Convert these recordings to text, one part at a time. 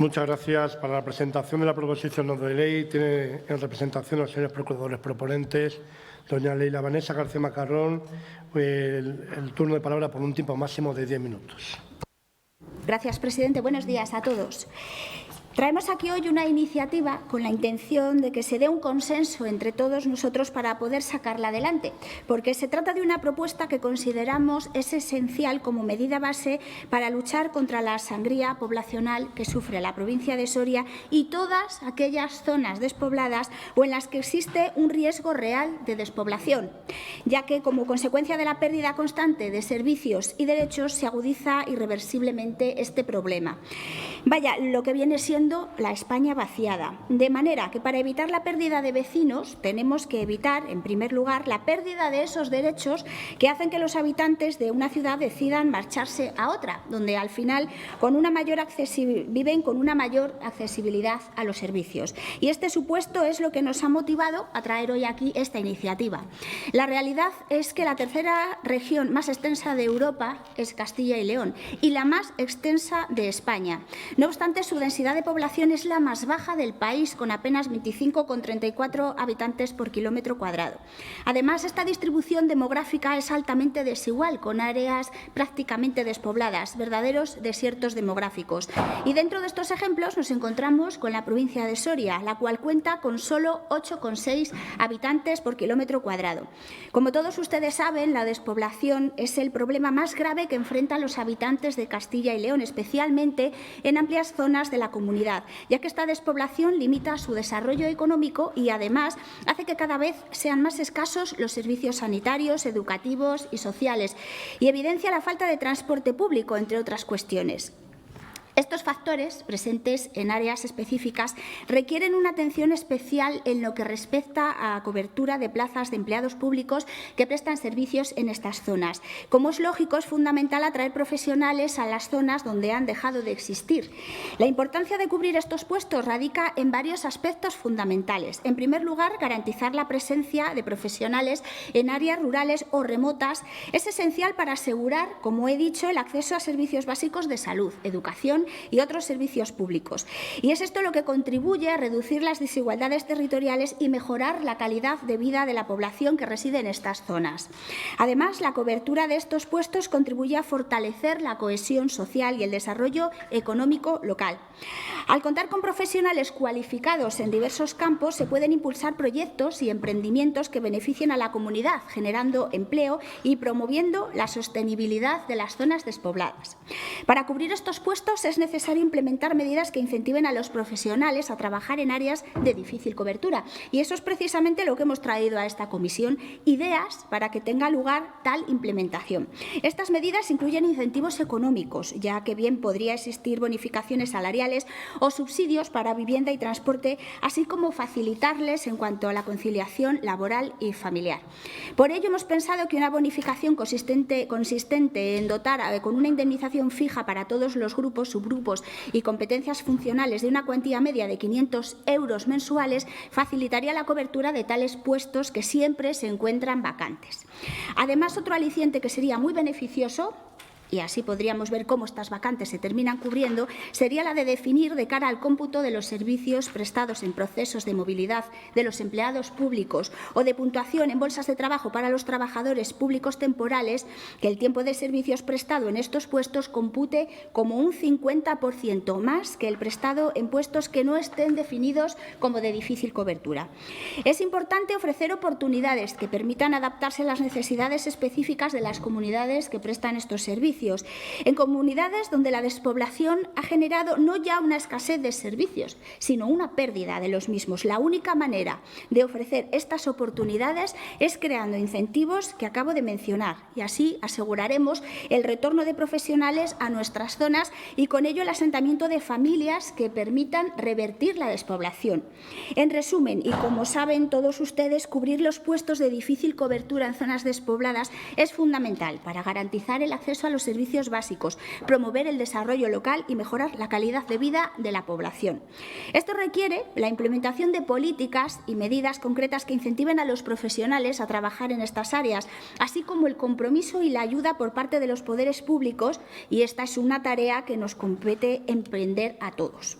Muchas gracias. Para la presentación de la proposición no de ley tiene en representación a los señores procuradores proponentes, doña Leila Vanessa García Macarrón, el turno de palabra por un tiempo máximo de 10 minutos. Gracias, presidente. Buenos días a todos. Traemos aquí hoy una iniciativa con la intención de que se dé un consenso entre todos nosotros para poder sacarla adelante, porque se trata de una propuesta que consideramos es esencial como medida base para luchar contra la sangría poblacional que sufre la provincia de Soria y todas aquellas zonas despobladas o en las que existe un riesgo real de despoblación, ya que como consecuencia de la pérdida constante de servicios y derechos se agudiza irreversiblemente este problema. Vaya, lo que viene siendo la España vaciada. De manera que para evitar la pérdida de vecinos tenemos que evitar, en primer lugar, la pérdida de esos derechos que hacen que los habitantes de una ciudad decidan marcharse a otra, donde al final viven con una mayor accesibilidad a los servicios. Y este supuesto es lo que nos ha motivado a traer hoy aquí esta iniciativa. La realidad es que la tercera región más extensa de Europa es Castilla y León y la más extensa de España. No obstante, su densidad de población es la más baja del país, con apenas 25,34 habitantes por kilómetro cuadrado. Además, esta distribución demográfica es altamente desigual, con áreas prácticamente despobladas, verdaderos desiertos demográficos. Y dentro de estos ejemplos nos encontramos con la provincia de Soria, la cual cuenta con solo 8,6 habitantes por kilómetro cuadrado. Como todos ustedes saben, la despoblación es el problema más grave que enfrentan los habitantes de Castilla y León, especialmente en amplias zonas de la comunidad, ya que esta despoblación limita su desarrollo económico y, además, hace que cada vez sean más escasos los servicios sanitarios, educativos y sociales, y evidencia la falta de transporte público, entre otras cuestiones. Estos factores, presentes en áreas específicas, requieren una atención especial en lo que respecta a cobertura de plazas de empleados públicos que prestan servicios en estas zonas. Como es lógico, es fundamental atraer profesionales a las zonas donde han dejado de existir. La importancia de cubrir estos puestos radica en varios aspectos fundamentales. En primer lugar, garantizar la presencia de profesionales en áreas rurales o remotas es esencial para asegurar, como he dicho, el acceso a servicios básicos de salud, educación y otros servicios públicos. Y es esto lo que contribuye a reducir las desigualdades territoriales y mejorar la calidad de vida de la población que reside en estas zonas. Además, la cobertura de estos puestos contribuye a fortalecer la cohesión social y el desarrollo económico local. Al contar con profesionales cualificados en diversos campos, se pueden impulsar proyectos y emprendimientos que beneficien a la comunidad, generando empleo y promoviendo la sostenibilidad de las zonas despobladas. Para cubrir estos puestos es necesario implementar medidas que incentiven a los profesionales a trabajar en áreas de difícil cobertura. Y eso es precisamente lo que hemos traído a esta comisión, ideas para que tenga lugar tal implementación. Estas medidas incluyen incentivos económicos, ya que bien podría existir bonificaciones salariales o subsidios para vivienda y transporte, así como facilitarles en cuanto a la conciliación laboral y familiar. Por ello, hemos pensado que una bonificación consistente en dotar con una indemnización fija para todos los grupos, subgrupos y competencias funcionales de una cuantía media de 500 € mensuales facilitaría la cobertura de tales puestos que siempre se encuentran vacantes. Además, otro aliciente que sería muy beneficioso, y así podríamos ver cómo estas vacantes se terminan cubriendo, sería la de definir de cara al cómputo de los servicios prestados en procesos de movilidad de los empleados públicos o de puntuación en bolsas de trabajo para los trabajadores públicos temporales, que el tiempo de servicios prestado en estos puestos compute como un 50% más que el prestado en puestos que no estén definidos como de difícil cobertura. Es importante ofrecer oportunidades que permitan adaptarse a las necesidades específicas de las comunidades que prestan estos servicios. En comunidades donde la despoblación ha generado no ya una escasez de servicios, sino una pérdida de los mismos. La única manera de ofrecer estas oportunidades es creando incentivos que acabo de mencionar, y así aseguraremos el retorno de profesionales a nuestras zonas y con ello el asentamiento de familias que permitan revertir la despoblación. En resumen, y como saben todos ustedes, cubrir los puestos de difícil cobertura en zonas despobladas es fundamental para garantizar el acceso a los servicios básicos, promover el desarrollo local y mejorar la calidad de vida de la población. Esto requiere la implementación de políticas y medidas concretas que incentiven a los profesionales a trabajar en estas áreas, así como el compromiso y la ayuda por parte de los poderes públicos, y esta es una tarea que nos compete emprender a todos.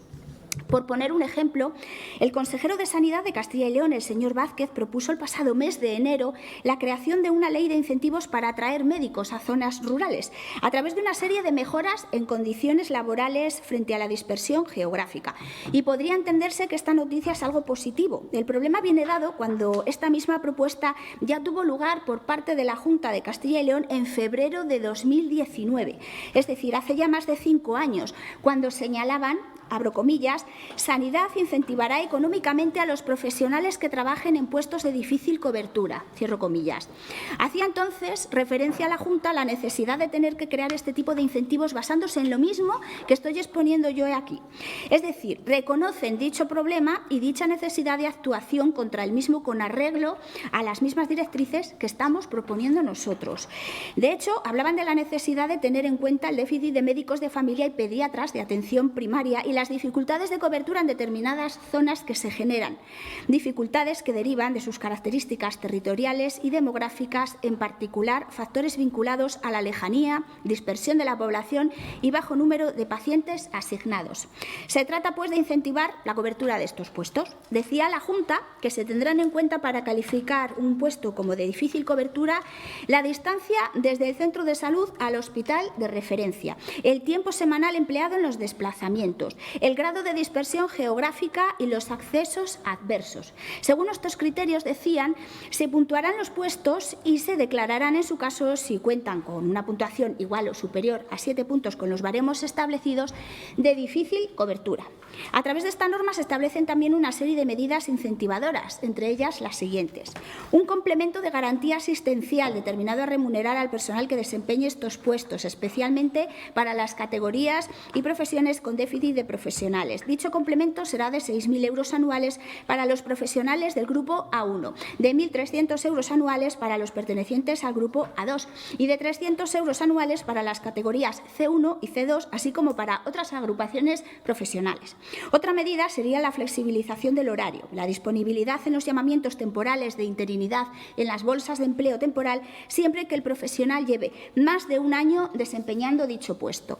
Por poner un ejemplo, el consejero de Sanidad de Castilla y León, el señor Vázquez, propuso el pasado mes de enero la creación de una ley de incentivos para atraer médicos a zonas rurales, a través de una serie de mejoras en condiciones laborales frente a la dispersión geográfica. Y podría entenderse que esta noticia es algo positivo. El problema viene dado cuando esta misma propuesta ya tuvo lugar por parte de la Junta de Castilla y León en febrero de 2019, es decir, hace ya más de 5 años, cuando señalaban, abro comillas, sanidad incentivará económicamente a los profesionales que trabajen en puestos de difícil cobertura, cierro comillas. Hacía entonces referencia a la Junta a la necesidad de tener que crear este tipo de incentivos basándose en lo mismo que estoy exponiendo yo aquí. Es decir, reconocen dicho problema y dicha necesidad de actuación contra el mismo con arreglo a las mismas directrices que estamos proponiendo nosotros. De hecho, hablaban de la necesidad de tener en cuenta el déficit de médicos de familia y pediatras de atención primaria y las dificultades de cobertura en determinadas zonas que se generan, dificultades que derivan de sus características territoriales y demográficas, en particular factores vinculados a la lejanía, dispersión de la población y bajo número de pacientes asignados. Se trata, pues, de incentivar la cobertura de estos puestos. Decía la Junta que se tendrán en cuenta para calificar un puesto como de difícil cobertura la distancia desde el centro de salud al hospital de referencia, el tiempo semanal empleado en los desplazamientos, el grado de dispersión geográfica y los accesos adversos. Según estos criterios, decían, se puntuarán los puestos y se declararán en su caso si cuentan con una puntuación igual o superior a 7 puntos con los baremos establecidos de difícil cobertura. A través de esta norma se establecen también una serie de medidas incentivadoras, entre ellas las siguientes. Un complemento de garantía asistencial determinado a remunerar al personal que desempeñe estos puestos, especialmente para las categorías y profesiones con déficit de profesionales. Dicho complemento será de 6.000 euros anuales para los profesionales del grupo A1, de 1.300 euros anuales para los pertenecientes al grupo A2 y de 300 euros anuales para las categorías C1 y C2, así como para otras agrupaciones profesionales. Otra medida sería la flexibilización del horario, la disponibilidad en los llamamientos temporales de interinidad en las bolsas de empleo temporal, siempre que el profesional lleve más de un año desempeñando dicho puesto.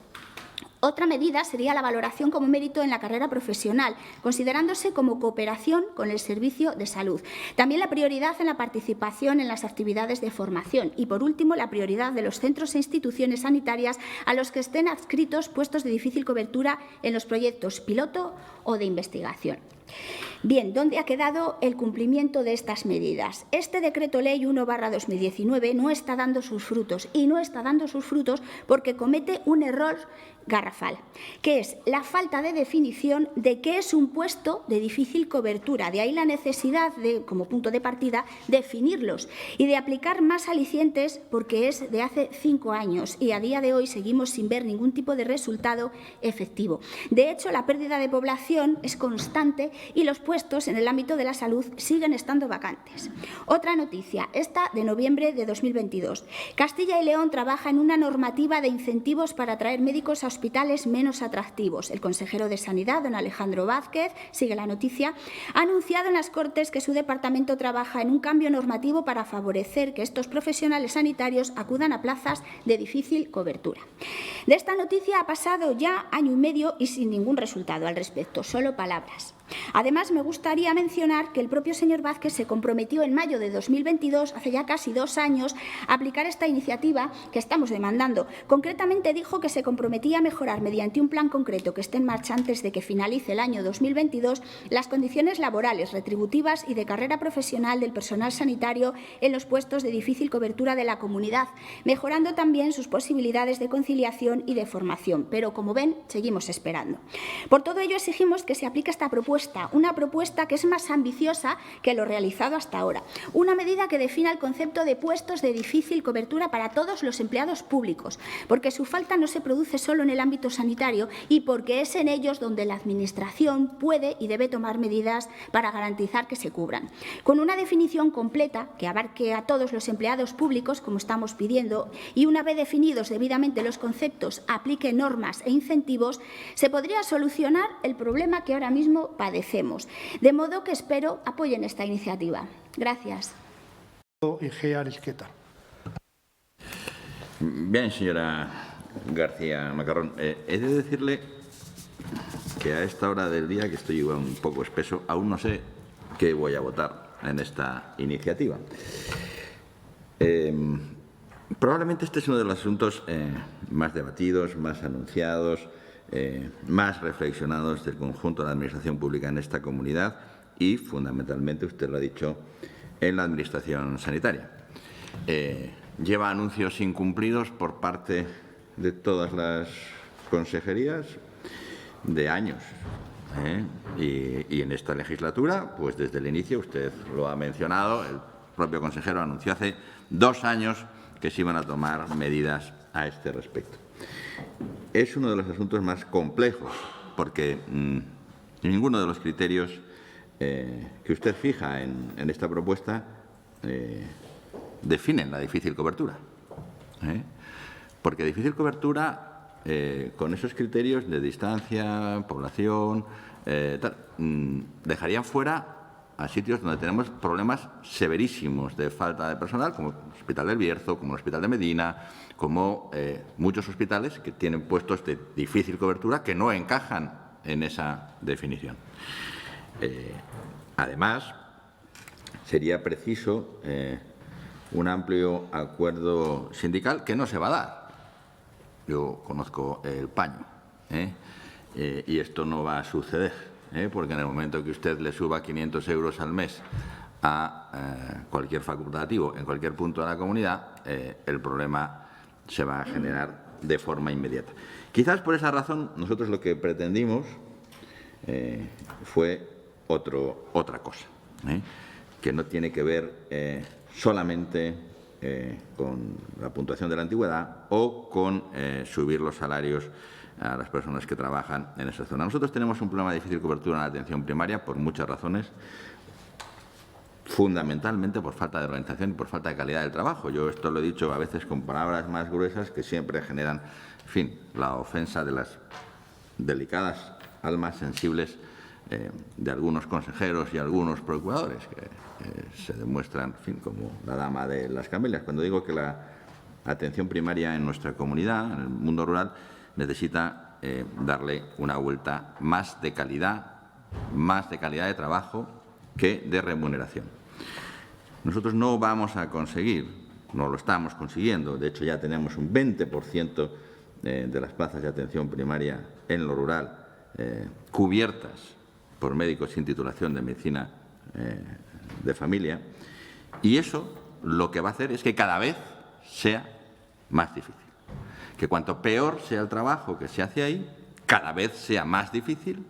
Otra medida sería la valoración como mérito en la carrera profesional, considerándose como cooperación con el servicio de salud. También la prioridad en la participación en las actividades de formación y, por último, la prioridad de los centros e instituciones sanitarias a los que estén adscritos puestos de difícil cobertura en los proyectos piloto o de investigación. Bien, ¿dónde ha quedado el cumplimiento de estas medidas? Este Decreto Ley 1/2019 no está dando sus frutos, y no está dando sus frutos porque comete un error garrafal, que es la falta de definición de qué es un puesto de difícil cobertura. De ahí la necesidad de, como punto de partida, definirlos y de aplicar más alicientes, porque es de hace 5 años y a día de hoy seguimos sin ver ningún tipo de resultado efectivo. De hecho, la pérdida de población es constante y los puestos en el ámbito de la salud siguen estando vacantes. Otra noticia, esta de noviembre de 2022. Castilla y León trabaja en una normativa de incentivos para atraer médicos a hospitales menos atractivos. El consejero de Sanidad, don Alejandro Vázquez, sigue la noticia, ha anunciado en las Cortes que su departamento trabaja en un cambio normativo para favorecer que estos profesionales sanitarios acudan a plazas de difícil cobertura. De esta noticia ha pasado ya año y medio y sin ningún resultado al respecto, solo palabras. Además, me gustaría mencionar que el propio señor Vázquez se comprometió en mayo de 2022, hace ya casi 2 años, a aplicar esta iniciativa que estamos demandando. Concretamente dijo que se comprometía a mejorar mediante un plan concreto que esté en marcha antes de que finalice el año 2022 las condiciones laborales, retributivas y de carrera profesional del personal sanitario en los puestos de difícil cobertura de la comunidad, mejorando también sus posibilidades de conciliación y de formación. Pero, como ven, seguimos esperando. Por todo ello, exigimos que se aplique esta propuesta, una propuesta que es más ambiciosa que lo realizado hasta ahora, una medida que defina el concepto de puestos de difícil cobertura para todos los empleados públicos, porque su falta no se produce solo en el ámbito sanitario y porque es en ellos donde la Administración puede y debe tomar medidas para garantizar que se cubran. Con una definición completa que abarque a todos los empleados públicos, como estamos pidiendo, y una vez definidos debidamente los conceptos, aplique normas e incentivos, se podría solucionar el problema que ahora mismo padecemos. De modo que espero apoyen esta iniciativa. Gracias. Bien, señora García Macarrón. He de decirle que a esta hora del día, que estoy igual un poco espeso, aún no sé qué voy a votar en esta iniciativa. Probablemente este es uno de los asuntos más debatidos, más anunciados, más reflexionados del conjunto de la Administración pública en esta comunidad y, fundamentalmente, usted lo ha dicho, en la Administración sanitaria. Lleva anuncios incumplidos por parte de todas las consejerías de años. Y en esta legislatura, pues desde el inicio, usted lo ha mencionado, el propio consejero anunció hace 2 años que se iban a tomar medidas a este respecto. Es uno de los asuntos más complejos, porque ninguno de los criterios que usted fija en esta propuesta definen la difícil cobertura. Porque difícil cobertura, con esos criterios de distancia, población, dejarían fuera a sitios donde tenemos problemas severísimos de falta de personal, como el Hospital del Bierzo, como el Hospital de Medina, como muchos hospitales que tienen puestos de difícil cobertura que no encajan en esa definición. Además, sería preciso un amplio acuerdo sindical que no se va a dar. Yo conozco el paño, y esto no va a suceder. Porque en el momento que usted le suba 500 euros al mes a cualquier facultativo en cualquier punto de la comunidad, el problema se va a generar de forma inmediata. Quizás por esa razón nosotros lo que pretendimos fue otra cosa, que no tiene que ver solamente con la puntuación de la antigüedad o con subir los salarios a las personas que trabajan en esa zona. Nosotros tenemos un problema de difícil cobertura en la atención primaria por muchas razones, fundamentalmente por falta de organización y por falta de calidad del trabajo. Yo esto lo he dicho a veces con palabras más gruesas que siempre generan, en fin, la ofensa de las delicadas almas sensibles de algunos consejeros y algunos procuradores que se demuestran, en fin, como la dama de las camelias. Cuando digo que la atención primaria en nuestra comunidad, en el mundo rural, necesita darle una vuelta más de calidad de trabajo que de remuneración. Nosotros no vamos a conseguir, no lo estamos consiguiendo, de hecho ya tenemos un 20% de las plazas de atención primaria en lo rural cubiertas por médicos sin titulación de medicina de familia, y eso lo que va a hacer es que cada vez sea más difícil. Que cuanto peor sea el trabajo que se hace ahí, cada vez sea más difícil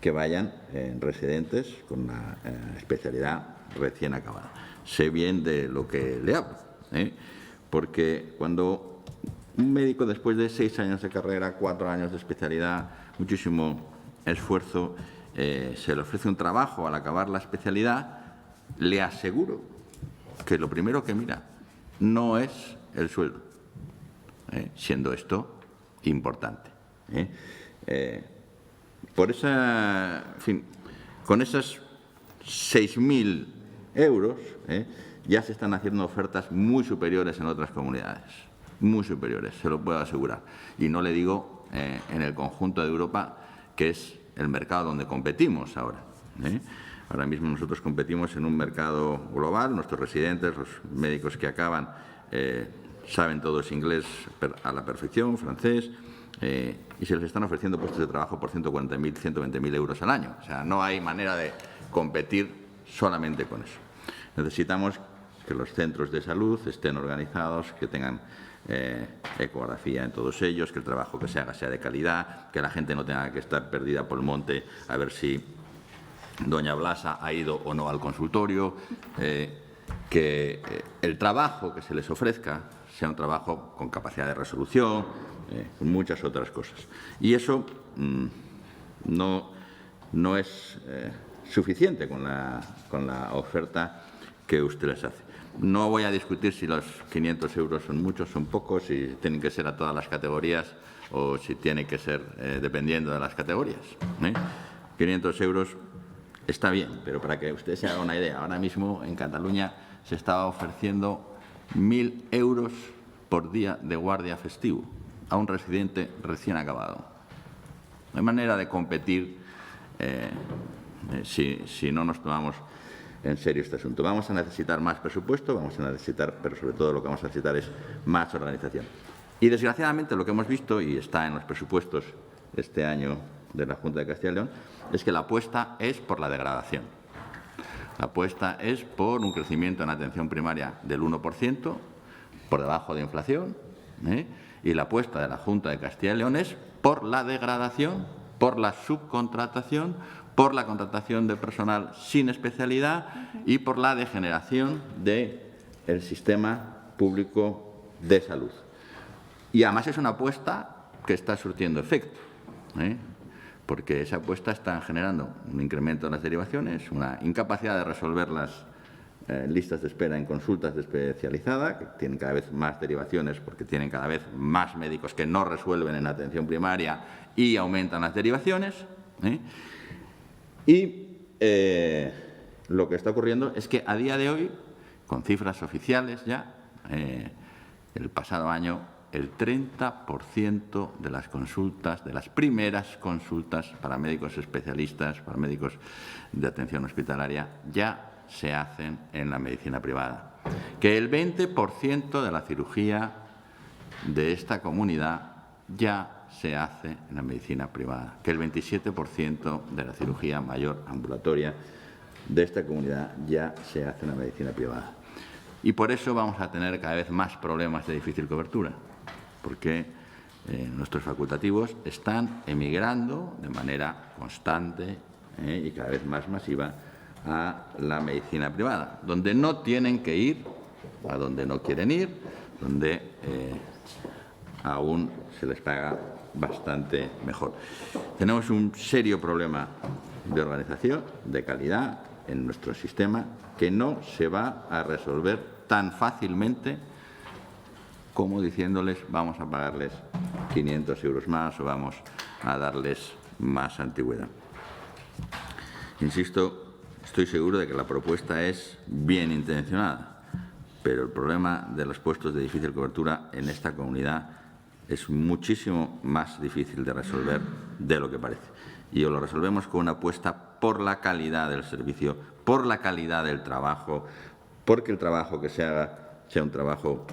que vayan residentes con una especialidad recién acabada. Sé bien de lo que le hablo, porque cuando un médico, después de 6 años de carrera, 4 años de especialidad, muchísimo esfuerzo, se le ofrece un trabajo al acabar la especialidad, le aseguro que lo primero que mira no es el sueldo, siendo esto importante. Por esa, en fin, con esos 6.000 euros ya se están haciendo ofertas muy superiores en otras comunidades, muy superiores, se lo puedo asegurar. Y no le digo en el conjunto de Europa, que es el mercado donde competimos ahora. Ahora mismo nosotros competimos en un mercado global, nuestros residentes, los médicos que acaban, saben todos inglés a la perfección, francés, y se les están ofreciendo puestos de trabajo por 140.000, 120.000 euros al año. O sea, no hay manera de competir solamente con eso. Necesitamos que los centros de salud estén organizados, que tengan ecografía en todos ellos, que el trabajo que se haga sea de calidad, que la gente no tenga que estar perdida por el monte a ver si doña Blasa ha ido o no al consultorio, que el trabajo que se les ofrezca sea un trabajo con capacidad de resolución, con muchas otras cosas. Y eso no es suficiente con la oferta que usted les hace. No voy a discutir si los 500 euros son muchos, son pocos, si tienen que ser a todas las categorías o si tiene que ser dependiendo de las categorías. 500 euros está bien, pero para que usted se haga una idea, ahora mismo en Cataluña se estaba ofreciendo 1.000 euros por día de guardia festivo a un residente recién acabado. No hay manera de competir si no nos tomamos en serio este asunto. Vamos a necesitar más presupuesto, vamos a necesitar, pero sobre todo lo que vamos a necesitar es más organización. Y desgraciadamente lo que hemos visto, y está en los presupuestos este año de la Junta de Castilla y León, es que la apuesta es por la degradación. La apuesta es por un crecimiento en atención primaria del 1%, por debajo de inflación, y la apuesta de la Junta de Castilla y León es por la degradación, por la subcontratación, por la contratación de personal sin especialidad y por la degeneración del sistema público de salud. Y además es una apuesta que está surtiendo efecto, porque esa apuesta está generando un incremento en las derivaciones, una incapacidad de resolver las listas de espera en consultas de especializada, que tienen cada vez más derivaciones porque tienen cada vez más médicos que no resuelven en atención primaria y aumentan las derivaciones. Y lo que está ocurriendo es que a día de hoy, con cifras oficiales ya, el pasado año, el 30% de las consultas, de las primeras consultas para médicos especialistas, para médicos de atención hospitalaria, ya se hacen en la medicina privada. Que el 20% de la cirugía de esta comunidad ya se hace en la medicina privada. Que el 27% de la cirugía mayor ambulatoria de esta comunidad ya se hace en la medicina privada. Y por eso vamos a tener cada vez más problemas de difícil cobertura, porque nuestros facultativos están emigrando de manera constante y cada vez más masiva a la medicina privada, donde no tienen que ir, a donde no quieren ir, donde aún se les paga bastante mejor. Tenemos un serio problema de organización, de calidad en nuestro sistema, que no se va a resolver tan fácilmente como diciéndoles vamos a pagarles 500 euros más o vamos a darles más antigüedad. Insisto, estoy seguro de que la propuesta es bien intencionada, pero el problema de los puestos de difícil cobertura en esta comunidad es muchísimo más difícil de resolver de lo que parece. Y lo resolvemos con una apuesta por la calidad del servicio, por la calidad del trabajo, porque el trabajo que se haga sea un trabajo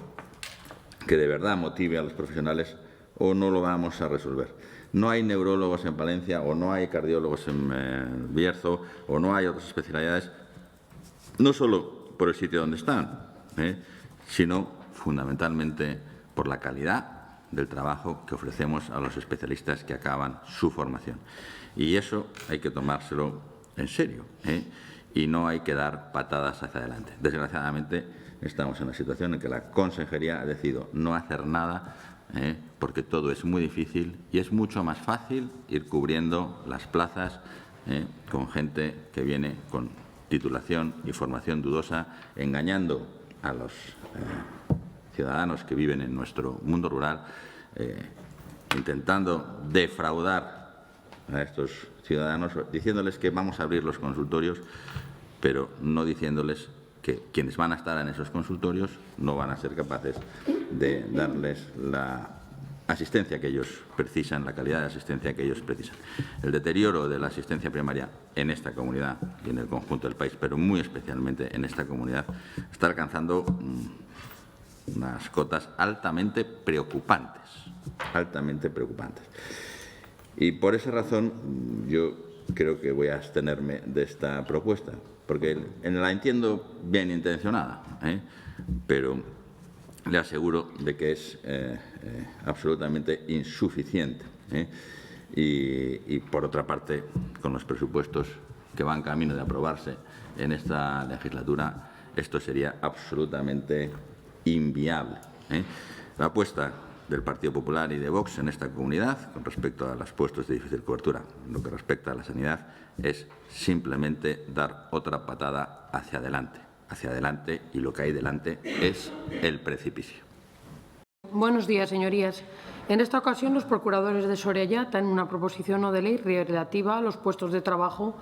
que de verdad motive a los profesionales, o no lo vamos a resolver. No hay neurólogos en Palencia, o no hay cardiólogos en Bierzo, o no hay otras especialidades, no solo por el sitio donde están, sino fundamentalmente por la calidad del trabajo que ofrecemos a los especialistas que acaban su formación. Y eso hay que tomárselo en serio, y no hay que dar patadas hacia adelante. Desgraciadamente, estamos en una situación en que la Consejería ha decidido no hacer nada, porque todo es muy difícil y es mucho más fácil ir cubriendo las plazas con gente que viene con titulación y formación dudosa, engañando a los ciudadanos que viven en nuestro mundo rural, intentando defraudar a estos ciudadanos, diciéndoles que vamos a abrir los consultorios, pero no diciéndoles que quienes van a estar en esos consultorios no van a ser capaces de darles la asistencia que ellos precisan, la calidad de asistencia que ellos precisan. El deterioro de la asistencia primaria en esta comunidad y en el conjunto del país, pero muy especialmente en esta comunidad, está alcanzando unas cotas altamente preocupantes, altamente preocupantes. Y por esa razón yo creo que voy a abstenerme de esta propuesta, porque la entiendo bien intencionada, pero le aseguro de que es absolutamente insuficiente. Y por otra parte, con los presupuestos que van camino de aprobarse en esta legislatura, esto sería absolutamente inviable. La apuesta del Partido Popular y de Vox en esta comunidad con respecto a los puestos de difícil cobertura, en lo que respecta a la sanidad, es simplemente dar otra patada hacia adelante, y lo que hay delante es el precipicio. Buenos días, señorías. En esta ocasión, los procuradores de Soria traen una proposición no de ley relativa a los puestos de trabajo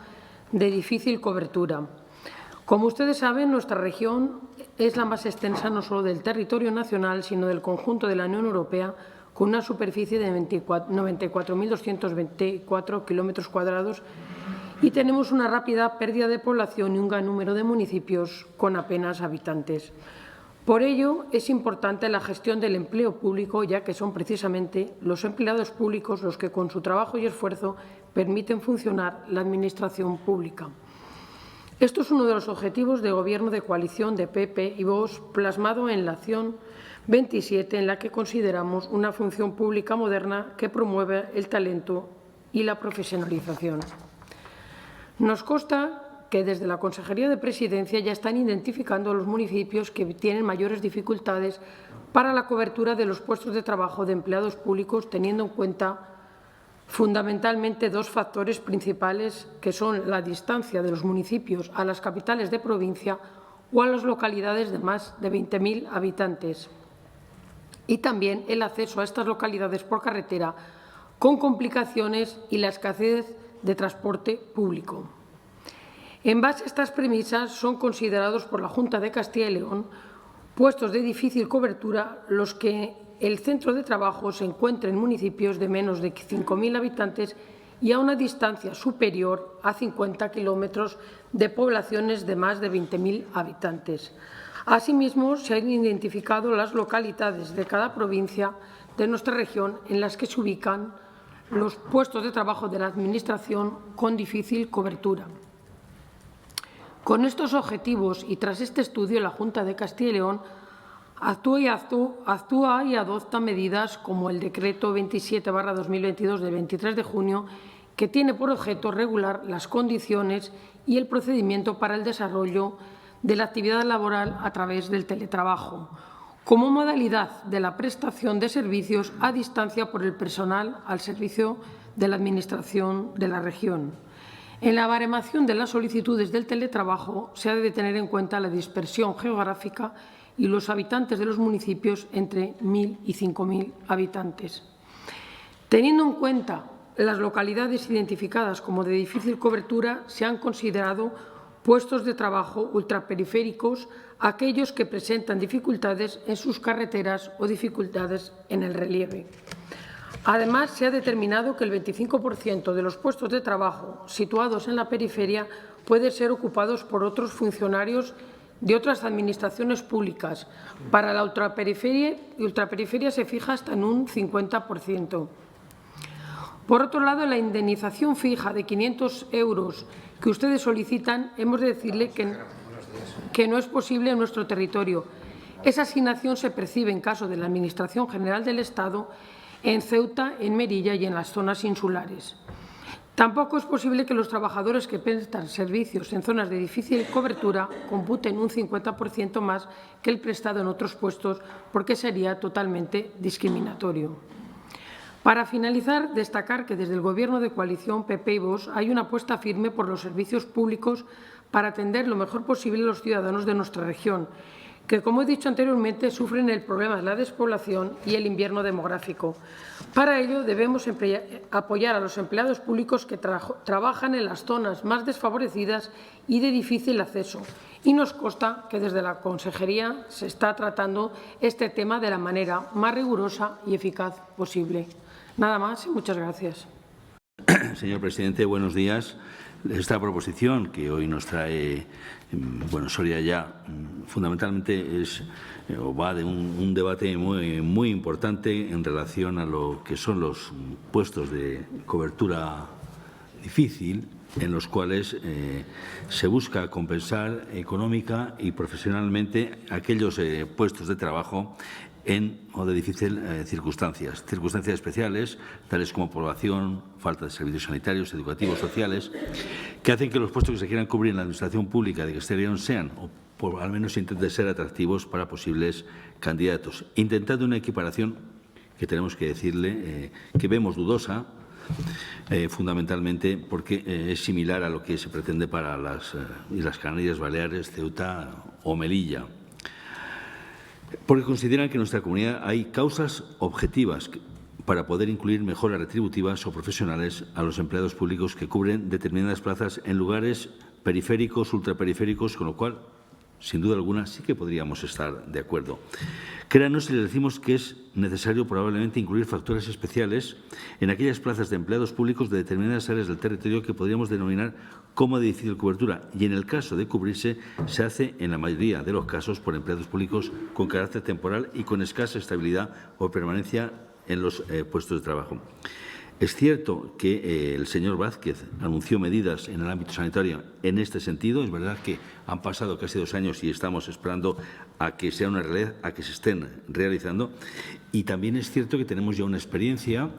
de difícil cobertura. Como ustedes saben, nuestra región es la más extensa no solo del territorio nacional, sino del conjunto de la Unión Europea, con una superficie de 94.224 kilómetros cuadrados y tenemos una rápida pérdida de población y un gran número de municipios con apenas habitantes. Por ello, es importante la gestión del empleo público, ya que son precisamente los empleados públicos los que, con su trabajo y esfuerzo, permiten funcionar la Administración pública. Esto es uno de los objetivos de Gobierno de coalición de PP y Vox, plasmado en la acción 27, en la que consideramos una función pública moderna que promueve el talento y la profesionalización. Nos consta que desde la Consejería de Presidencia ya están identificando los municipios que tienen mayores dificultades para la cobertura de los puestos de trabajo de empleados públicos, teniendo en cuenta fundamentalmente dos factores principales, que son la distancia de los municipios a las capitales de provincia o a las localidades de más de 20.000 habitantes, y también el acceso a estas localidades por carretera con complicaciones y la escasez de transporte público. En base a estas premisas, son considerados por la Junta de Castilla y León puestos de difícil cobertura los que el centro de trabajo se encuentra en municipios de menos de 5.000 habitantes y a una distancia superior a 50 kilómetros de poblaciones de más de 20.000 habitantes. Asimismo, se han identificado las localidades de cada provincia de nuestra región en las que se ubican los puestos de trabajo de la Administración con difícil cobertura. Con estos objetivos y tras este estudio, la Junta de Castilla y León actúa y adopta medidas como el Decreto 27/2022 de 23 de junio, que tiene por objeto regular las condiciones y el procedimiento para el desarrollo de la actividad laboral a través del teletrabajo, como modalidad de la prestación de servicios a distancia por el personal al servicio de la Administración de la región. En la baremación de las solicitudes del teletrabajo se ha de tener en cuenta la dispersión geográfica y los habitantes de los municipios entre 1.000 y 5.000 habitantes. Teniendo en cuenta las localidades identificadas como de difícil cobertura, se han considerado puestos de trabajo ultraperiféricos aquellos que presentan dificultades en sus carreteras o dificultades en el relieve. Además, se ha determinado que el 25% de los puestos de trabajo situados en la periferia pueden ser ocupados por otros funcionarios de otras administraciones públicas. Para la ultraperiferia se fija hasta en un 50%. Por otro lado, la indemnización fija de 500 euros que ustedes solicitan, hemos de decirle que no es posible en nuestro territorio. Esa asignación se percibe en caso de la Administración General del Estado en Ceuta, en Melilla y en las zonas insulares. Tampoco es posible que los trabajadores que prestan servicios en zonas de difícil cobertura computen un 50% más que el prestado en otros puestos, porque sería totalmente discriminatorio. Para finalizar, destacar que desde el Gobierno de coalición PP y Vox hay una apuesta firme por los servicios públicos para atender lo mejor posible a los ciudadanos de nuestra región, que, como he dicho anteriormente, sufren el problema de la despoblación y el invierno demográfico. Para ello, debemos apoyar a los empleados públicos que trabajan en las zonas más desfavorecidas y de difícil acceso. Y nos consta que desde la Consejería se está tratando este tema de la manera más rigurosa y eficaz posible. Nada más y muchas gracias. Señor presidente, buenos días. Esta proposición que hoy nos trae Soria Ya fundamentalmente va de un debate muy importante en relación a lo que son los puestos de cobertura difícil, en los cuales se busca compensar económica y profesionalmente aquellos puestos de trabajo o de difíciles circunstancias especiales, tales como población, falta de servicios sanitarios, educativos, sociales, que hacen que los puestos que se quieran cubrir en la Administración Pública de Castilla y León sean, o por al menos intenten ser atractivos para posibles candidatos, intentando una equiparación que tenemos que decirle que vemos dudosa, fundamentalmente porque es similar a lo que se pretende para las Islas Canarias, Baleares, Ceuta o Melilla. Porque consideran que en nuestra comunidad hay causas objetivas para poder incluir mejoras retributivas o profesionales a los empleados públicos que cubren determinadas plazas en lugares periféricos, ultraperiféricos, con lo cual sin duda alguna, sí que podríamos estar de acuerdo. Créanos si le decimos que es necesario probablemente incluir factores especiales en aquellas plazas de empleados públicos de determinadas áreas del territorio que podríamos denominar como de difícil cobertura, y en el caso de cubrirse se hace en la mayoría de los casos por empleados públicos con carácter temporal y con escasa estabilidad o permanencia en los puestos de trabajo. Es cierto que el señor Vázquez anunció medidas en el ámbito sanitario en este sentido. Es verdad que han pasado casi 2 años y estamos esperando a que sea una realidad, a que se estén realizando. Y también es cierto que tenemos ya una experiencia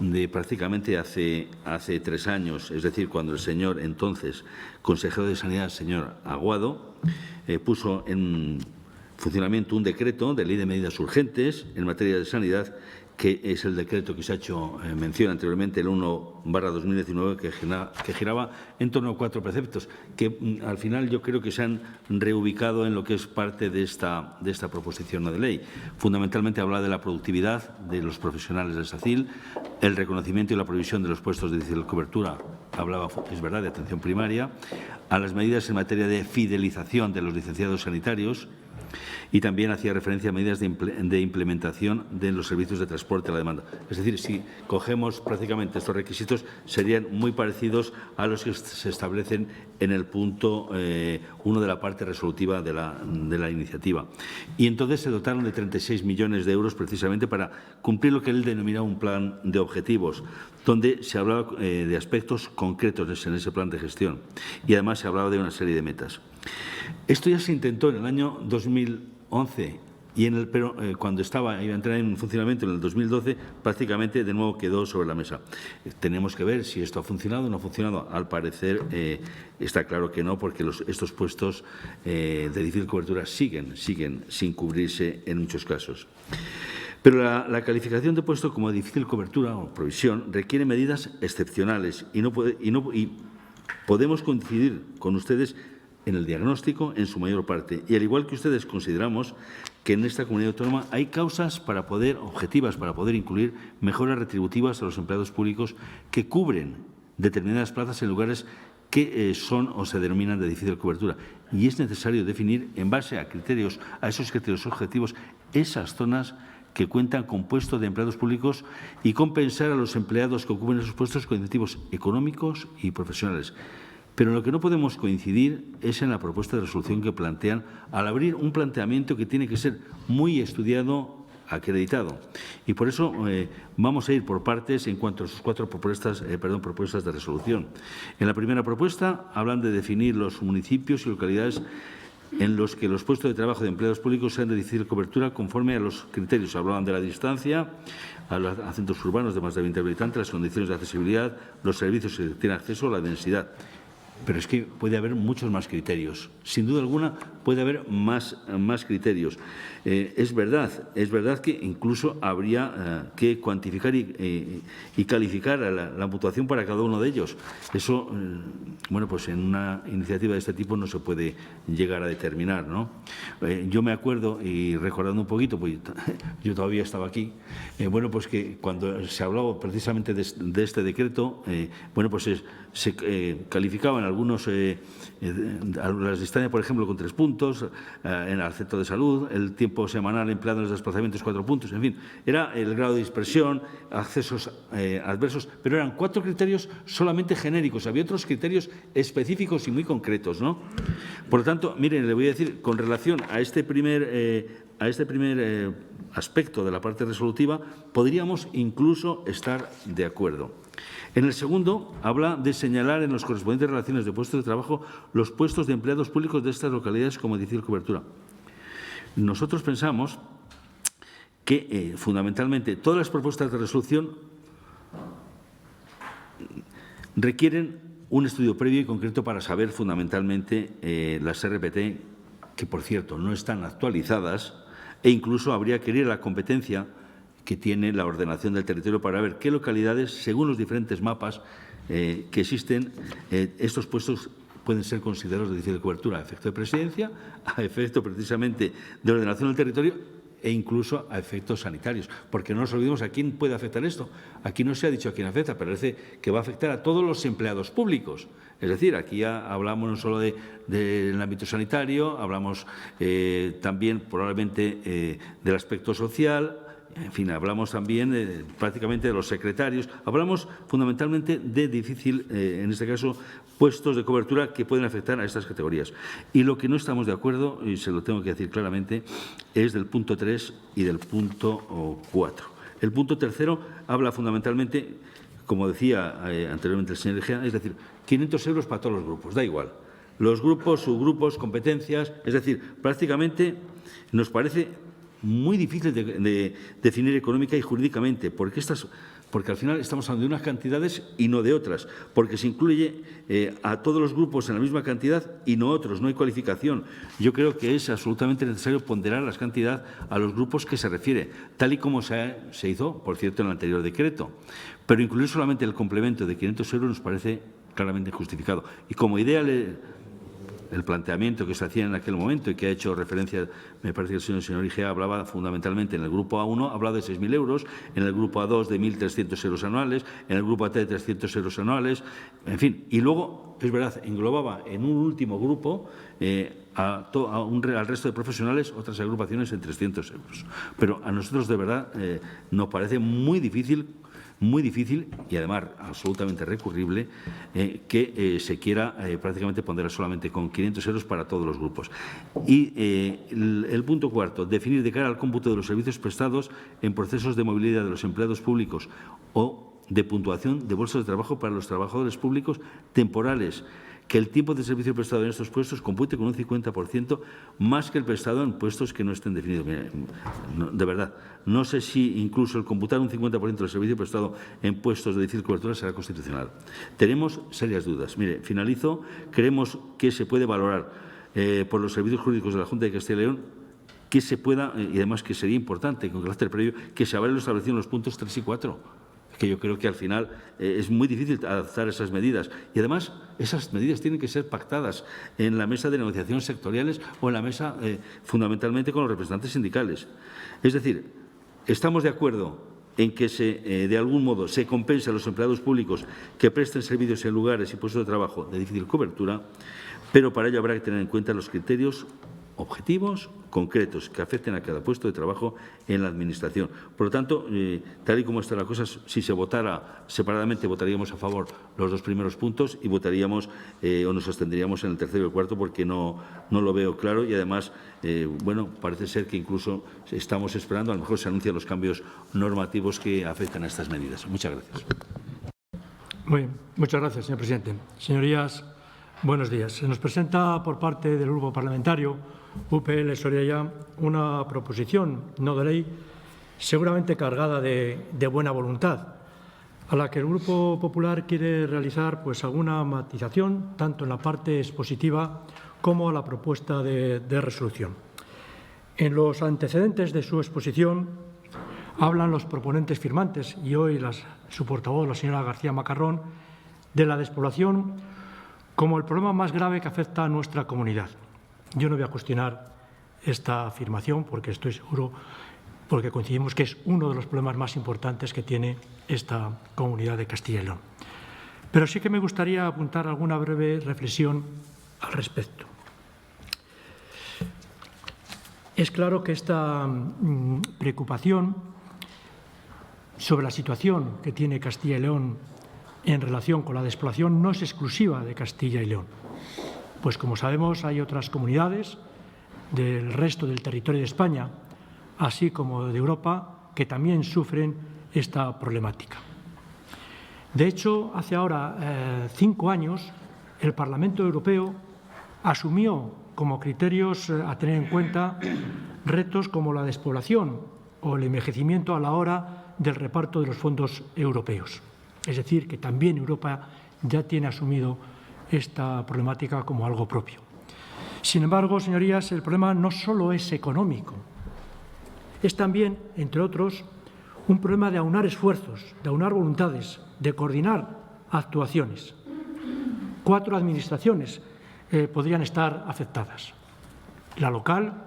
de prácticamente hace 3 años, es decir, cuando el señor entonces consejero de Sanidad, el señor Aguado, puso en funcionamiento un decreto de ley de medidas urgentes en materia de sanidad, que es el decreto que se ha hecho mención anteriormente, el 1/2019, que giraba en torno a 4 preceptos, que al final yo creo que se han reubicado en lo que es parte de esta proposición no de ley. Fundamentalmente habla de la productividad de los profesionales del SACIL, el reconocimiento y la provisión de los puestos de difícil cobertura, hablaba, es verdad, de atención primaria, a las medidas en materia de fidelización de los licenciados sanitarios, y también hacía referencia a medidas de implementación de los servicios de transporte a la demanda. Es decir, si cogemos prácticamente estos requisitos, serían muy parecidos a los que se establecen en el punto 1 de la parte resolutiva de la iniciativa. Y entonces se dotaron de 36 millones de euros precisamente para cumplir lo que él denominaba un plan de objetivos, donde se hablaba de aspectos concretos en ese plan de gestión y además se hablaba de una serie de metas. Esto ya se intentó en el año 2011 pero cuando iba a entrar en funcionamiento en el 2012, prácticamente de nuevo quedó sobre la mesa. Tenemos que ver si esto ha funcionado o no ha funcionado. Al parecer está claro que no, porque estos puestos de difícil cobertura siguen sin cubrirse en muchos casos. Pero la calificación de puesto como difícil cobertura o provisión requiere medidas excepcionales y podemos coincidir con ustedes en el diagnóstico en su mayor parte. Y al igual que ustedes, consideramos que en esta comunidad autónoma hay causas objetivas para poder incluir mejoras retributivas a los empleados públicos que cubren determinadas plazas en lugares que son o se denominan de difícil cobertura. Y es necesario definir, en base a esos criterios objetivos, esas zonas que cuentan con puestos de empleados públicos y compensar a los empleados que ocupen esos puestos con incentivos económicos y profesionales. Pero en lo que no podemos coincidir es en la propuesta de resolución que plantean al abrir un planteamiento que tiene que ser muy estudiado, acreditado. Y por eso vamos a ir por partes en cuanto a sus 4 propuestas de resolución. En la primera propuesta hablan de definir los municipios y localidades en los que los puestos de trabajo de empleados públicos sean de difícil cobertura conforme a los criterios. Hablaban de la distancia a centros urbanos de más de 20 habitantes, las condiciones de accesibilidad, los servicios que tienen acceso, la densidad. Pero es que puede haber muchos más criterios. Sin duda alguna puede haber más criterios. Es verdad que incluso habría que cuantificar y calificar la puntuación para cada uno de ellos. Eso, bueno, pues en una iniciativa de este tipo no se puede llegar a determinar, ¿no? Yo me acuerdo, y recordando un poquito, pues yo todavía estaba aquí, bueno, pues que cuando se hablaba precisamente de este decreto, bueno, pues se calificaban algunos, las distancias, por ejemplo, con 3 puntos, en el centro de salud, el tiempo semanal empleado en los desplazamientos 4 puntos, en fin, era el grado de dispersión, accesos adversos, pero eran 4 criterios solamente genéricos, había otros criterios específicos y muy concretos, ¿no? Por lo tanto, miren, le voy a decir, con relación a este primer aspecto de la parte resolutiva, podríamos incluso estar de acuerdo. En el segundo, habla de señalar en las correspondientes relaciones de puestos de trabajo los puestos de empleados públicos de estas localidades como de difícil cobertura. Nosotros pensamos que, fundamentalmente, todas las propuestas de resolución requieren un estudio previo y concreto para saber, fundamentalmente, las RPT, que, por cierto, no están actualizadas, e incluso habría que ir a la competencia que tiene la ordenación del territorio para ver qué localidades, según los diferentes mapas que existen, estos puestos pueden ser considerados de difícil cobertura a efecto de presidencia, a efecto precisamente de ordenación del territorio e incluso a efectos sanitarios. Porque no nos olvidemos a quién puede afectar esto. Aquí no se ha dicho a quién afecta, pero parece que va a afectar a todos los empleados públicos. Es decir, aquí ya hablamos no solo del ámbito sanitario, hablamos también probablemente del aspecto social. En fin, hablamos también prácticamente de los secretarios. Hablamos fundamentalmente de difícil, en este caso, puestos de cobertura que pueden afectar a estas categorías. Y lo que no estamos de acuerdo, y se lo tengo que decir claramente, es del punto 3 y del punto 4. El punto tercero habla fundamentalmente, como decía anteriormente el señor Egea, es decir, 500 euros para todos los grupos, da igual. Los grupos, subgrupos, competencias, es decir, prácticamente nos parece muy difícil de definir económica y jurídicamente, porque al final estamos hablando de unas cantidades y no de otras, porque se incluye a todos los grupos en la misma cantidad y no otros, no hay cualificación. Yo creo que es absolutamente necesario ponderar la cantidad a los grupos que se refiere, tal y como se hizo, por cierto, en el anterior decreto. Pero incluir solamente el complemento de 500 euros nos parece claramente injustificado. Y como idea, el planteamiento que se hacía en aquel momento y que ha hecho referencia, me parece que el señor Igea hablaba fundamentalmente en el grupo A1, hablaba de 6.000 euros, en el grupo A2 de 1.300 euros anuales, en el grupo A3 de 300 euros anuales, en fin. Y luego, es verdad, englobaba en un último grupo al resto de profesionales otras agrupaciones en 300 euros. Pero a nosotros, de verdad, nos parece muy difícil y además absolutamente recurrible que se quiera prácticamente ponderar solamente con 500 euros para todos los grupos. Y el punto cuarto, definir de cara al cómputo de los servicios prestados en procesos de movilidad de los empleados públicos o de puntuación de bolsas de trabajo para los trabajadores públicos temporales, que el tiempo de servicio prestado en estos puestos compute con un 50% más que el prestado en puestos que no estén definidos. Mire, de verdad, no sé si incluso el computar un 50% del servicio prestado en puestos de difícil cobertura será constitucional. Tenemos serias dudas. Mire, finalizo. Creemos que se puede valorar por los servicios jurídicos de la Junta de Castilla y León que se pueda, y además que sería importante, con carácter previo, que se avale lo establecido en los puntos 3 y 4. Que yo creo que al final es muy difícil adaptar esas medidas. Y además, esas medidas tienen que ser pactadas en la mesa de negociaciones sectoriales o en la mesa fundamentalmente con los representantes sindicales. Es decir, estamos de acuerdo en que de algún modo se compense a los empleados públicos que presten servicios en lugares y puestos de trabajo de difícil cobertura, pero para ello habrá que tener en cuenta los criterios objetivos concretos que afecten a cada puesto de trabajo en la Administración. Por lo tanto, tal y como están las cosas, si se votara separadamente, votaríamos a favor los dos primeros puntos y votaríamos o nos abstendríamos en el tercero y el cuarto porque no lo veo claro y además, bueno, parece ser que incluso estamos esperando, a lo mejor se anuncian los cambios normativos que afectan a estas medidas. Muchas gracias. Muy bien. Muchas gracias, señor presidente. Señorías, buenos días. Se nos presenta por parte del Grupo Parlamentario UPL Soraya una proposición no de ley seguramente cargada de buena voluntad, a la que el Grupo Popular quiere realizar alguna matización, tanto en la parte expositiva como a la propuesta de resolución. En los antecedentes de su exposición hablan los proponentes firmantes y hoy su portavoz, la señora García Macarrón, de la despoblación como el problema más grave que afecta a nuestra comunidad. Yo no voy a cuestionar esta afirmación porque estoy seguro, porque coincidimos que es uno de los problemas más importantes que tiene esta comunidad de Castilla y León. Pero sí que me gustaría apuntar alguna breve reflexión al respecto. Es claro que esta preocupación sobre la situación que tiene Castilla y León en relación con la despoblación no es exclusiva de Castilla y León. Pues como sabemos, hay otras comunidades del resto del territorio de España, así como de Europa, que también sufren esta problemática. De hecho, hace ahora 5 años, el Parlamento Europeo asumió como criterios a tener en cuenta retos como la despoblación o el envejecimiento a la hora del reparto de los fondos europeos. Es decir, que también Europa ya tiene asumido esta problemática como algo propio. Sin embargo, señorías, el problema no solo es económico, es también, entre otros, un problema de aunar esfuerzos, de aunar voluntades, de coordinar actuaciones. 4 administraciones podrían estar afectadas. La local,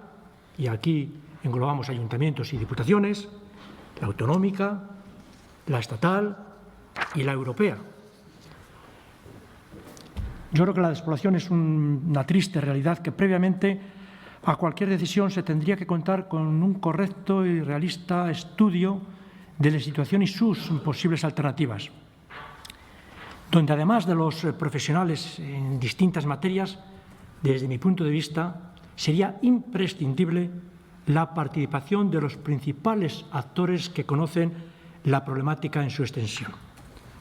y aquí englobamos ayuntamientos y diputaciones, la autonómica, la estatal y la europea. Yo creo que la despoblación es una triste realidad que previamente a cualquier decisión se tendría que contar con un correcto y realista estudio de la situación y sus posibles alternativas, donde además de los profesionales en distintas materias, desde mi punto de vista, sería imprescindible la participación de los principales actores que conocen la problemática en su extensión.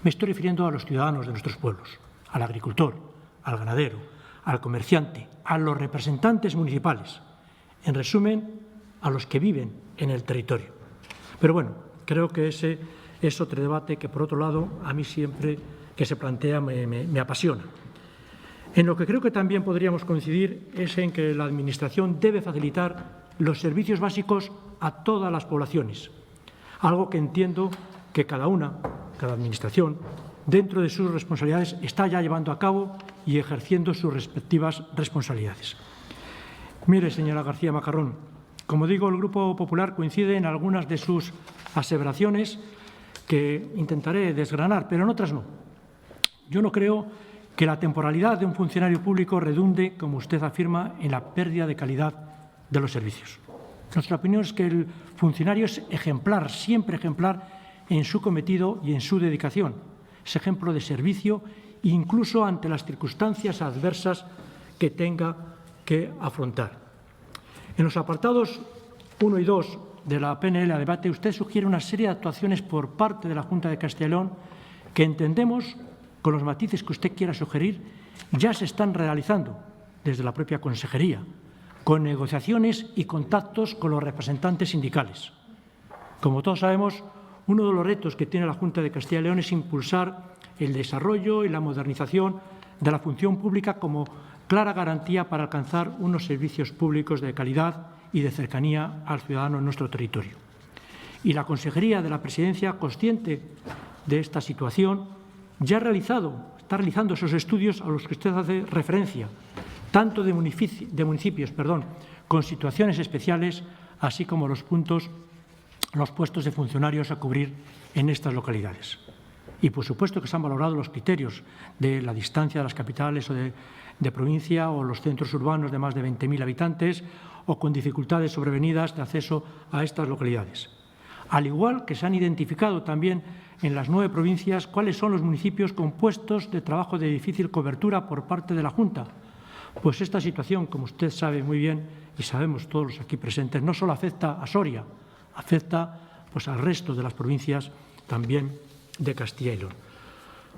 Me estoy refiriendo a los ciudadanos de nuestros pueblos, al agricultor, al ganadero, al comerciante, a los representantes municipales, en resumen, a los que viven en el territorio. Pero bueno, creo que ese es otro debate que, por otro lado, a mí siempre que se plantea me apasiona. En lo que creo que también podríamos coincidir es en que la Administración debe facilitar los servicios básicos a todas las poblaciones, algo que entiendo que cada Administración, dentro de sus responsabilidades, está ya llevando a cabo y ejerciendo sus respectivas responsabilidades. Mire, señora García Macarrón, como digo, el Grupo Popular coincide en algunas de sus aseveraciones que intentaré desgranar, pero en otras no. Yo no creo que la temporalidad de un funcionario público redunde, como usted afirma, en la pérdida de calidad de los servicios. Nuestra opinión es que el funcionario es ejemplar, siempre ejemplar, en su cometido y en su dedicación. Es ejemplo de servicio, incluso ante las circunstancias adversas que tenga que afrontar. En los apartados 1 y 2 de la PNL a debate, usted sugiere una serie de actuaciones por parte de la Junta de Castilla y León que entendemos, con los matices que usted quiera sugerir, ya se están realizando desde la propia Consejería, con negociaciones y contactos con los representantes sindicales. Como todos sabemos, uno de los retos que tiene la Junta de Castilla y León es impulsar el desarrollo y la modernización de la función pública como clara garantía para alcanzar unos servicios públicos de calidad y de cercanía al ciudadano en nuestro territorio. Y la Consejería de la Presidencia, consciente de esta situación, ya está realizando esos estudios a los que usted hace referencia, tanto de municipios con situaciones especiales, así como los puestos de funcionarios a cubrir en estas localidades. Y, por supuesto, que se han valorado los criterios de la distancia de las capitales o de provincia o los centros urbanos de más de 20.000 habitantes o con dificultades sobrevenidas de acceso a estas localidades. Al igual que se han identificado también en las 9 provincias cuáles son los municipios con puestos de trabajo de difícil cobertura por parte de la Junta. Pues esta situación, como usted sabe muy bien y sabemos todos los aquí presentes, no solo afecta a Soria, afecta al resto de las provincias también de Castilla y León.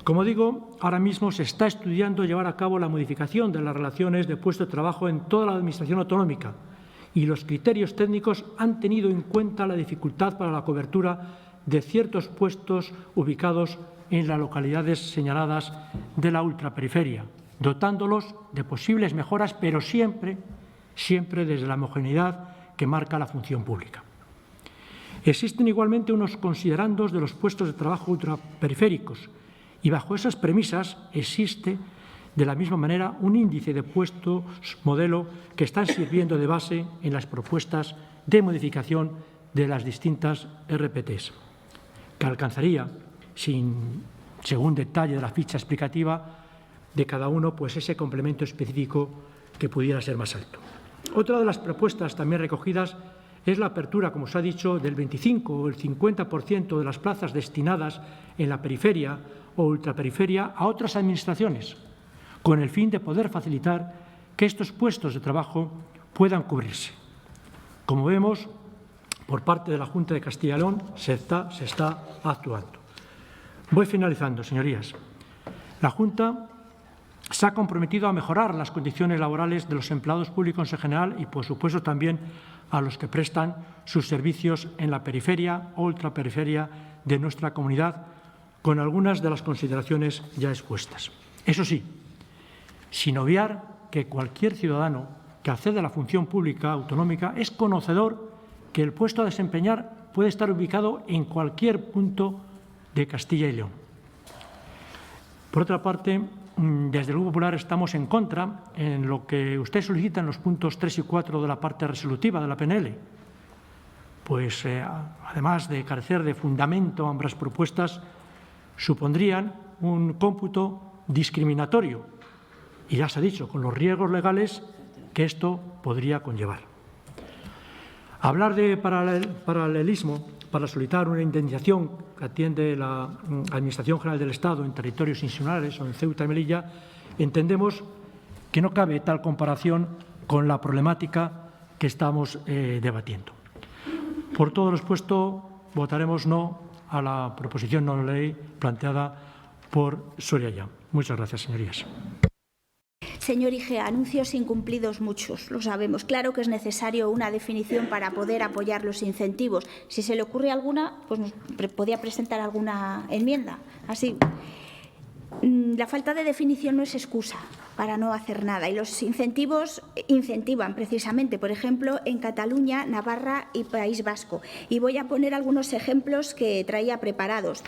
Como digo, ahora mismo se está estudiando llevar a cabo la modificación de las relaciones de puesto de trabajo en toda la Administración autonómica y los criterios técnicos han tenido en cuenta la dificultad para la cobertura de ciertos puestos ubicados en las localidades señaladas de la ultraperiferia, dotándolos de posibles mejoras, pero siempre desde la homogeneidad que marca la función pública. Existen igualmente unos considerandos de los puestos de trabajo ultraperiféricos y bajo esas premisas existe de la misma manera un índice de puestos modelo que están sirviendo de base en las propuestas de modificación de las distintas RPTs, que alcanzaría, según detalle de la ficha explicativa de cada uno, ese complemento específico que pudiera ser más alto. Otra de las propuestas también recogidas es la apertura, como se ha dicho, del 25 o el 50% de las plazas destinadas en la periferia o ultraperiferia a otras administraciones, con el fin de poder facilitar que estos puestos de trabajo puedan cubrirse. Como vemos, por parte de la Junta de Castilla y León se está actuando. Voy finalizando, señorías. La Junta se ha comprometido a mejorar las condiciones laborales de los empleados públicos en general y, por supuesto, también a los que prestan sus servicios en la periferia o ultraperiferia de nuestra comunidad, con algunas de las consideraciones ya expuestas. Eso sí, sin obviar que cualquier ciudadano que accede a la función pública autonómica es conocedor que el puesto a desempeñar puede estar ubicado en cualquier punto de Castilla y León. Por otra parte, desde el Grupo Popular estamos en contra en lo que usted solicita en los puntos 3 y 4 de la parte resolutiva de la PNL. Pues, además de carecer de fundamento, ambas propuestas supondrían un cómputo discriminatorio y ya se ha dicho, con los riesgos legales que esto podría conllevar. Hablar de paralelismo para solicitar una indemnización que atiende la Administración General del Estado en territorios insulares o en Ceuta y Melilla, entendemos que no cabe tal comparación con la problemática que estamos debatiendo. Por todo lo expuesto, votaremos no a la proposición no de ley planteada por Soria Ya. Muchas gracias, señorías. Señor Igea, anuncios incumplidos muchos, lo sabemos. Claro que es necesario una definición para poder apoyar los incentivos. Si se le ocurre alguna, pues podía presentar alguna enmienda. Así. La falta de definición no es excusa para no hacer nada y los incentivos incentivan precisamente, por ejemplo, en Cataluña, Navarra y País Vasco. Y voy a poner algunos ejemplos que traía preparados.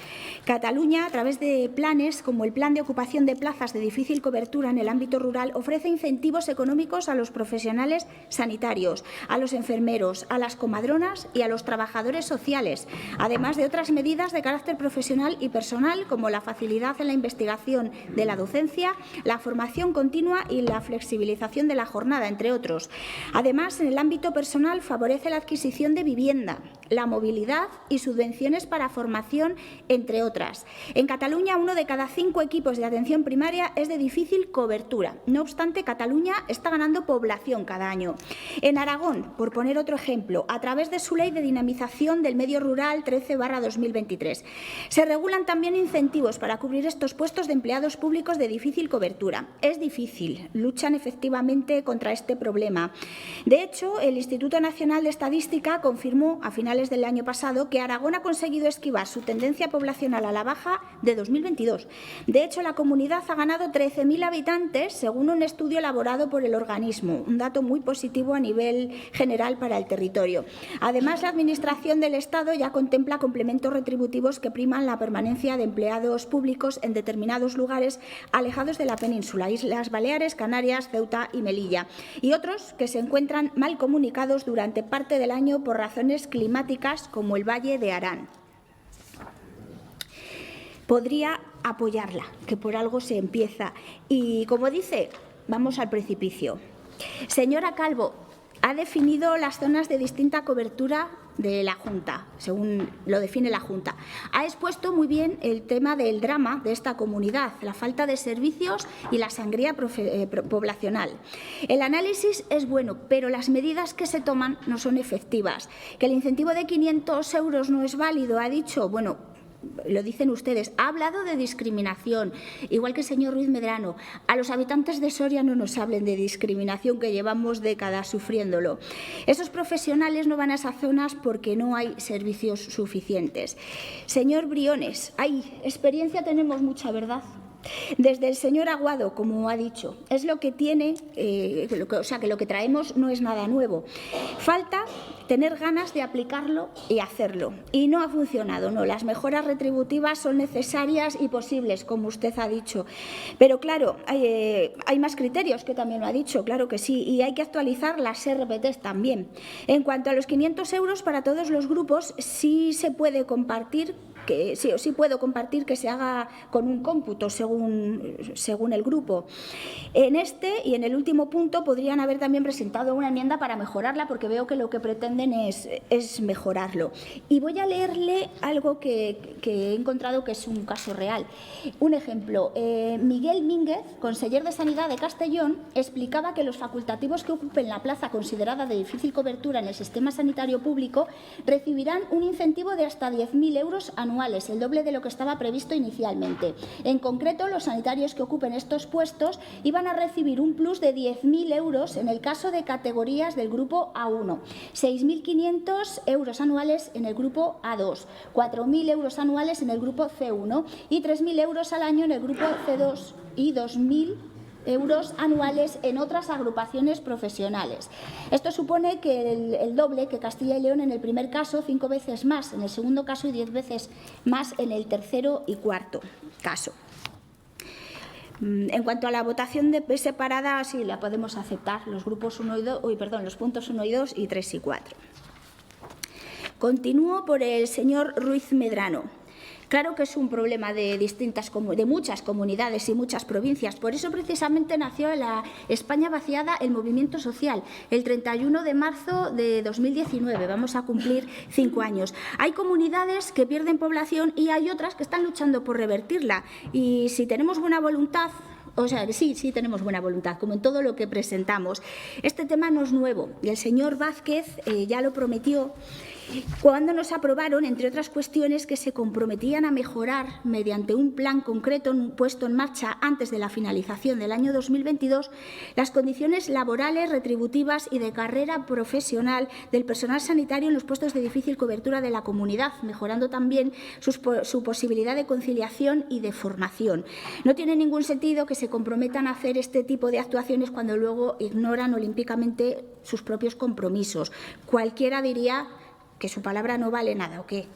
Cataluña, a través de planes como el Plan de Ocupación de Plazas de Difícil Cobertura en el ámbito rural, ofrece incentivos económicos a los profesionales sanitarios, a los enfermeros, a las comadronas y a los trabajadores sociales, además de otras medidas de carácter profesional y personal como la facilidad en la investigación de la docencia, la formación continua y la flexibilización de la jornada, entre otros. Además, en el ámbito personal favorece la adquisición de vivienda, la movilidad y subvenciones para formación, entre otras. En Cataluña, 1 de cada 5 equipos de atención primaria es de difícil cobertura. No obstante, Cataluña está ganando población cada año. En Aragón, por poner otro ejemplo, a través de su Ley de Dinamización del Medio Rural 13/2023, se regulan también incentivos para cubrir estos puestos de empleados públicos de difícil cobertura. Es difícil, luchan efectivamente contra este problema. De hecho, el Instituto Nacional de Estadística confirmó a finales del año pasado que Aragón ha conseguido esquivar su tendencia poblacional a la baja de 2022. De hecho, la comunidad ha ganado 13.000 habitantes, según un estudio elaborado por el organismo, un dato muy positivo a nivel general para el territorio. Además, la Administración del Estado ya contempla complementos retributivos que priman la permanencia de empleados públicos en determinados lugares alejados de la península, Islas Baleares, Canarias, Ceuta y Melilla, y otros que se encuentran mal comunicados durante parte del año por razones climáticas, como el Valle de Arán. Podría apoyarla, que por algo se empieza. Y, como dice, vamos al precipicio. Señora Calvo, ha definido las zonas de distinta cobertura de la Junta, según lo define la Junta. Ha expuesto muy bien el tema del drama de esta comunidad, la falta de servicios y la sangría poblacional. El análisis es bueno, pero las medidas que se toman no son efectivas. Que el incentivo de 500 euros no es válido, ha dicho, bueno, lo dicen ustedes, ha hablado de discriminación, igual que el señor Ruiz Medrano. A los habitantes de Soria no nos hablen de discriminación, que llevamos décadas sufriéndolo. Esos profesionales no van a esas zonas porque no hay servicios suficientes. Señor Briones, experiencia tenemos mucha, ¿verdad? Desde el señor Aguado, como ha dicho, es lo que tiene, o sea, que lo que traemos no es nada nuevo. Falta tener ganas de aplicarlo y hacerlo. Y no ha funcionado, no. Las mejoras retributivas son necesarias y posibles, como usted ha dicho. Pero, claro, hay más criterios, que también lo ha dicho, claro que sí, y hay que actualizar las RPTs también. En cuanto a los 500 euros para todos los grupos, sí se puede compartir, sí puedo compartir que se haga con un cómputo según el grupo. En este y en el último punto podrían haber también presentado una enmienda para mejorarla, porque veo que lo que pretenden es mejorarlo. Y voy a leerle algo que he encontrado que es un caso real. Un ejemplo, Miguel Mínguez, conseller de Sanidad de Castellón, explicaba que los facultativos que ocupen la plaza considerada de difícil cobertura en el sistema sanitario público recibirán un incentivo de hasta 10.000 euros anuales, el doble de lo que estaba previsto inicialmente. En concreto, los sanitarios que ocupen estos puestos iban a recibir un plus de 10.000 euros en el caso de categorías del grupo A1, 6.500 euros anuales en el grupo A2, 4.000 euros anuales en el grupo C1 y 3.000 euros al año en el grupo C2 y 2.000 euros anuales en otras agrupaciones profesionales. Esto supone que el doble que Castilla y León en el primer caso, 5 veces más en el segundo caso y 10 veces más en el tercero y cuarto caso. En cuanto a la votación separada, sí la podemos aceptar, los puntos 1 y 2 y 3 y 4. Continúo por el señor Ruiz Medrano. Claro que es un problema de muchas comunidades y muchas provincias. Por eso precisamente nació en la España vaciada el movimiento social. El 31 de marzo de 2019 vamos a cumplir 5 años. Hay comunidades que pierden población y hay otras que están luchando por revertirla. Y si tenemos buena voluntad, o sea, sí tenemos buena voluntad, como en todo lo que presentamos. Este tema no es nuevo y el señor Vázquez ya lo prometió cuando nos aprobaron, entre otras cuestiones, que se comprometían a mejorar mediante un plan concreto puesto en marcha antes de la finalización del año 2022 las condiciones laborales, retributivas y de carrera profesional del personal sanitario en los puestos de difícil cobertura de la comunidad, mejorando también su posibilidad de conciliación y de formación. No tiene ningún sentido que se comprometan a hacer este tipo de actuaciones cuando luego ignoran olímpicamente sus propios compromisos. Cualquiera diría que su palabra no vale nada, ¿o qué?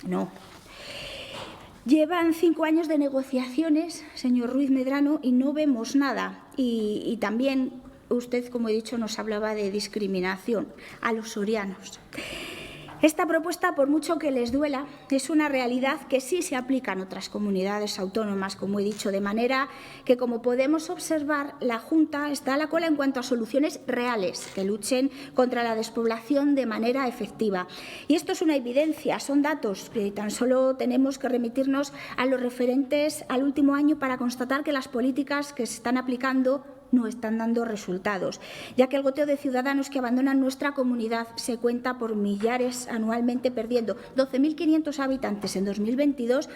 No. Llevan 5 años de negociaciones, señor Ruiz Medrano, y no vemos nada. Y también usted, como he dicho, nos hablaba de discriminación a los sorianos. Esta propuesta, por mucho que les duela, es una realidad que sí se aplica en otras comunidades autónomas, como he dicho, de manera que, como podemos observar, la Junta está a la cola en cuanto a soluciones reales que luchen contra la despoblación de manera efectiva. Y esto es una evidencia, son datos que tan solo tenemos que remitirnos a los referentes al último año para constatar que las políticas que se están aplicando no están dando resultados, ya que el goteo de ciudadanos que abandonan nuestra comunidad se cuenta por millares anualmente, perdiendo 12.500 habitantes en 2022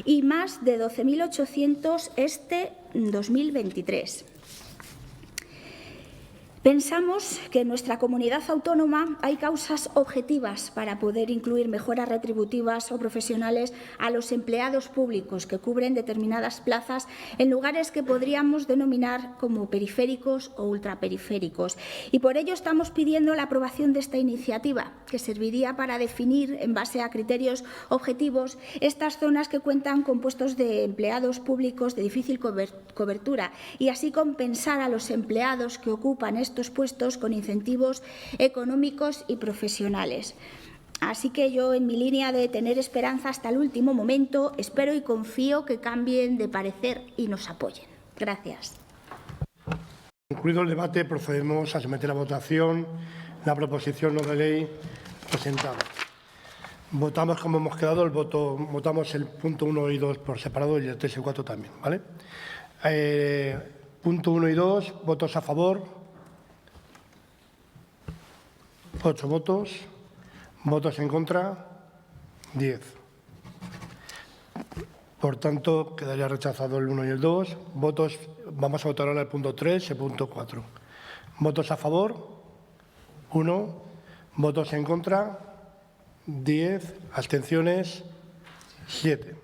y más de 12.800 este 2023. Pensamos que en nuestra comunidad autónoma hay causas objetivas para poder incluir mejoras retributivas o profesionales a los empleados públicos que cubren determinadas plazas en lugares que podríamos denominar como periféricos o ultraperiféricos. Y por ello estamos pidiendo la aprobación de esta iniciativa, que serviría para definir, en base a criterios objetivos, estas zonas que cuentan con puestos de empleados públicos de difícil cobertura y así compensar a los empleados que ocupan estos puestos con incentivos económicos y profesionales. Así que yo, en mi línea de tener esperanza hasta el último momento, espero y confío que cambien de parecer y nos apoyen. Gracias. Concluido el debate, procedemos a someter a votación la proposición no de ley presentada. Votamos como hemos quedado, votamos el punto 1 y 2 por separado y el 3 y 4 también, ¿vale? Punto 1 y 2, votos a favor. 8 votos. Votos en contra, 10. Por tanto, quedaría rechazado el 1 y el 2. Vamos a votar ahora el punto 3 y el punto 4. Votos a favor, 1. Votos en contra, 10. Abstenciones, 7.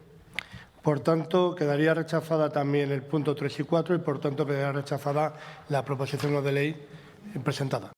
Por tanto, quedaría rechazada también el punto 3 y 4 y, por tanto, quedaría rechazada la proposición no de ley presentada.